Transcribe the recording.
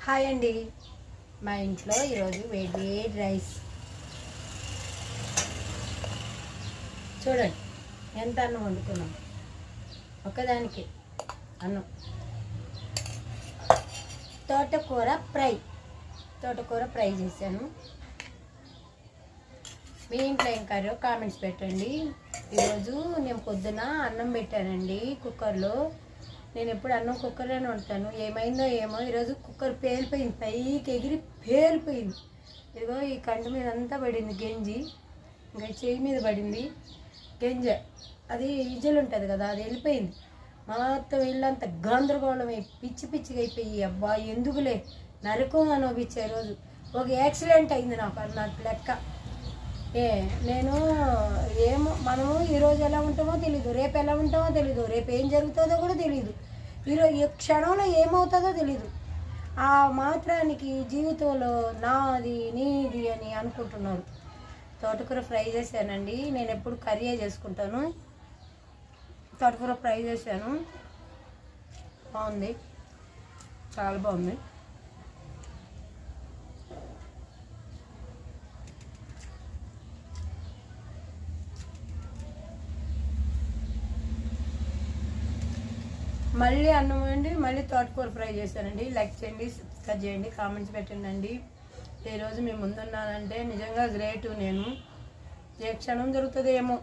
Hi అండి. మా ఇంట్లో ఈరోజు వేడి రైస్ చూడండి ఎంత అన్నం వండుకున్నాం. ఒక్కదానికి అన్నం. తోటకూర ఫ్రై చేశాను. మీ ఇంట్లో ఏం కర్రో కామెంట్స్ పెట్టండి. ఈరోజు నేను పొద్దున అన్నం పెట్టానండి కుక్కర్లో. నేను ఎప్పుడు అన్నం కుక్కర్లోనే వండుతాను. ఏమైందో ఏమో ఈరోజు కుక్కర్ పేలిపోయింది, పైకి ఎగిరి పేలిపోయింది. ఇదిగో ఈ కంటి మీద అంతా పడింది గెంజి, ఇంకా చెయ్యి మీద పడింది గెంజ. అది విజిల్ ఉంటుంది కదా, అది వెళ్ళిపోయింది. మొత్తం ఇల్లంతా గందరగోళం పిచ్చి పిచ్చిగా అయిపోయి, అబ్బా ఎందుకులే నరకం అనిపించే రోజు. ఒక యాక్సిడెంట్ అయింది నాకు అన్నట్టు లెక్క. నేను మనము ఈరోజు ఎలా ఉంటామో తెలీదు, రేపు ఎలా ఉంటామో తెలీదు, రేపు ఏం జరుగుతుందో కూడా తెలీదు, ఈరోజు ఈ క్షణంలో ఏమవుతుందో తెలీదు. ఆ మాత్రానికి జీవితంలో నాది నీది అని అనుకుంటున్నారు. తోటకూర ఫ్రై చేశానండి. నేను ఎప్పుడు కర్రీ చేసుకుంటాను. తోటకూర ఫ్రై చేశాను, బాగుంది, చాలా బాగుంది. మళ్ళీ అన్నం వండి మళ్ళీ తోటకూర ఫ్రై చేశానండి. లైక్ చేయండి, సబ్స్క్రైబ్ చేయండి, కామెంట్స్ పెట్టండి. ఈరోజు మేము ముందున్నానంటే నిజంగా గ్రేటు. నేను ఏ క్షణం దొరుకుతుందేమో